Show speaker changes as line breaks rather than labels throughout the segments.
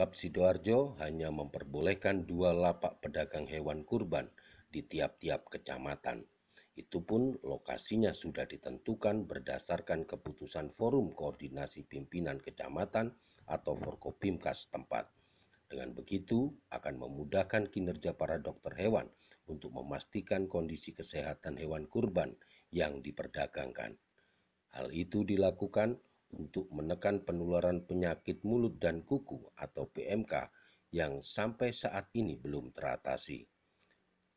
Pemkab Sidoarjo hanya memperbolehkan 2 lapak pedagang hewan kurban di tiap-tiap kecamatan. Itu pun lokasinya sudah ditentukan berdasarkan keputusan Forum Koordinasi Pimpinan Kecamatan atau Forkopimkas setempat. Dengan begitu akan memudahkan kinerja para dokter hewan untuk memastikan kondisi kesehatan hewan kurban yang diperdagangkan. Hal itu dilakukan untuk menekan penularan penyakit mulut dan kuku atau PMK yang sampai saat ini belum teratasi.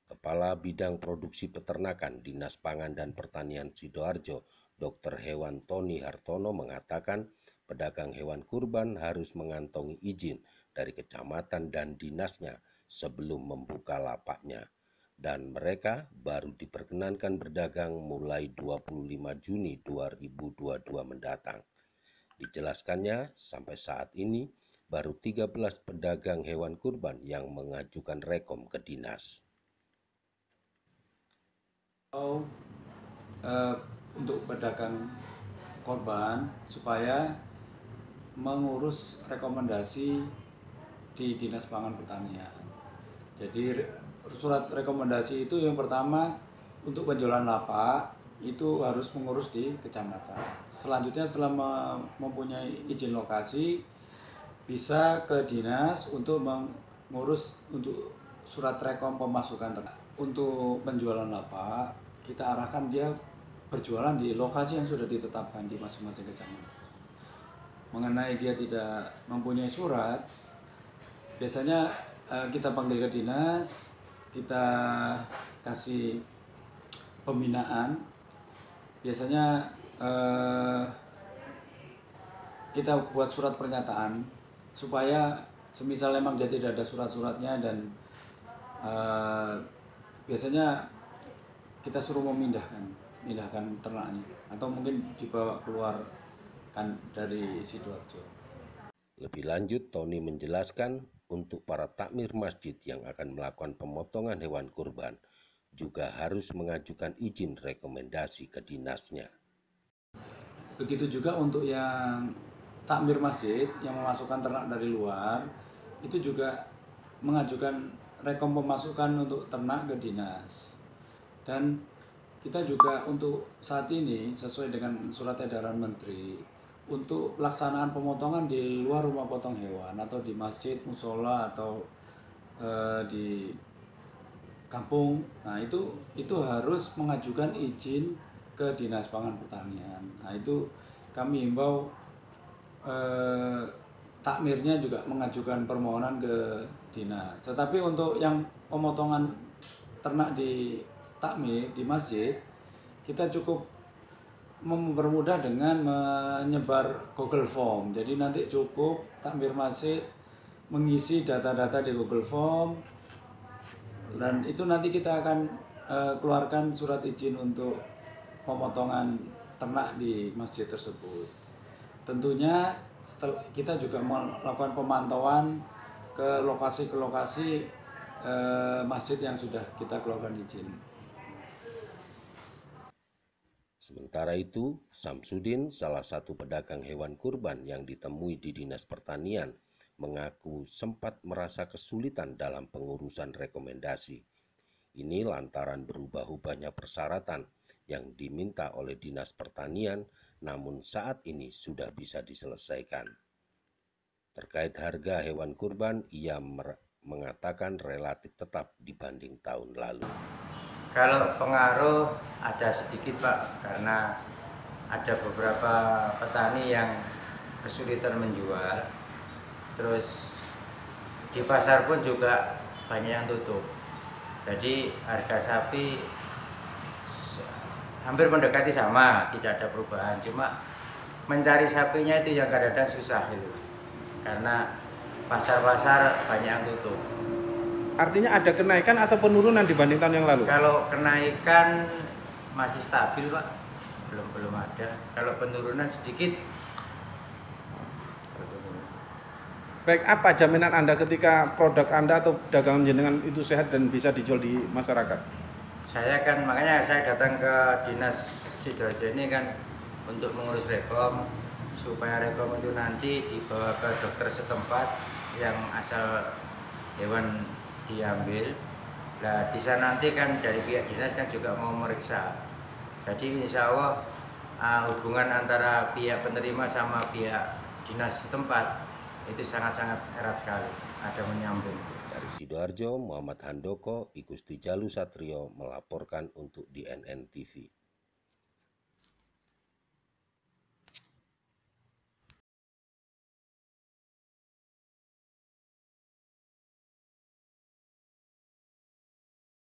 Kepala Bidang Produksi Peternakan Dinas Pangan dan Pertanian Sidoarjo, Dr. Hewan Tony Hartono mengatakan pedagang hewan kurban harus mengantongi izin dari kecamatan dan dinasnya sebelum membuka lapaknya. Dan mereka baru diperkenankan berdagang mulai 25 Juni 2022 mendatang. Dijelaskannya, sampai saat ini baru 13 pedagang hewan kurban yang mengajukan rekom ke dinas.
Untuk pedagang korban supaya mengurus rekomendasi di Dinas Pangan Pertanian. Jadi surat rekomendasi itu yang pertama untuk penjualan lapak itu harus mengurus di kecamatan. Selanjutnya setelah mempunyai izin lokasi bisa ke dinas untuk mengurus untuk surat rekom pemasukan ternak. Untuk penjualan lapak kita arahkan dia berjualan di lokasi yang sudah ditetapkan di masing-masing kecamatan. Mengenai dia tidak mempunyai surat, biasanya kita panggil ke dinas, kita kasih pembinaan. Biasanya kita buat surat pernyataan supaya semisal memang dia tidak ada surat-suratnya dan biasanya kita suruh memindahkan ternaknya atau mungkin dibawa keluar kan dari Sidoarjo.
Lebih lanjut, Tony menjelaskan untuk para takmir masjid yang akan melakukan pemotongan hewan kurban juga harus mengajukan izin rekomendasi ke dinasnya.
Begitu juga untuk yang takmir masjid yang memasukkan ternak dari luar, itu juga mengajukan rekom pemasukan untuk ternak ke dinas. Dan kita juga untuk saat ini sesuai dengan surat edaran menteri untuk pelaksanaan pemotongan di luar rumah potong hewan atau di masjid, musola atau di kampung. Nah, itu harus mengajukan izin ke Dinas Pangan Pertanian. Nah, itu kami himbau takmirnya juga mengajukan permohonan ke dinas. Tetapi untuk yang pemotongan ternak di takmir di masjid, kita cukup mempermudah dengan menyebar Google Form. Jadi nanti cukup takmir masjid mengisi data-data di Google Form dan itu nanti kita akan keluarkan surat izin untuk pemotongan ternak di masjid tersebut. Tentunya kita juga melakukan pemantauan ke lokasi masjid yang sudah kita keluarkan izin.
Sementara itu, Samsudin, salah satu pedagang hewan kurban yang ditemui di Dinas Pertanian, mengaku sempat merasa kesulitan dalam pengurusan rekomendasi. Ini lantaran berubah-ubahnya persyaratan yang diminta oleh Dinas Pertanian, namun saat ini sudah bisa diselesaikan. Terkait harga hewan kurban, ia mengatakan relatif tetap dibanding tahun lalu.
Kalau pengaruh ada sedikit Pak, karena ada beberapa petani yang kesulitan menjual. Terus di pasar pun juga banyak yang tutup. Jadi harga sapi hampir mendekati sama, tidak ada perubahan. Cuma mencari sapinya itu yang kadang-kadang susah itu. Karena pasar-pasar banyak yang tutup.
Artinya ada kenaikan atau penurunan dibanding tahun yang lalu?
Kalau kenaikan masih stabil Pak, belum ada. Kalau penurunan sedikit.
Baik, apa jaminan Anda ketika produk Anda atau dagangan jenengan itu sehat dan bisa dijual di masyarakat?
Saya kan makanya saya datang ke Dinas Sidoarjo ini kan untuk mengurus rekom supaya rekom itu nanti dibawa ke dokter setempat yang asal hewan diambil. Nah, di sana nanti kan dari pihak dinas kan juga mau meriksa. Jadi insya Allah hubungan antara pihak penerima sama pihak dinas setempat itu sangat-sangat erat sekali, ada menyambung.
Dari Sidoarjo, Muhammad Handoko, Igusti Jalu Satrio melaporkan untuk DNN TV.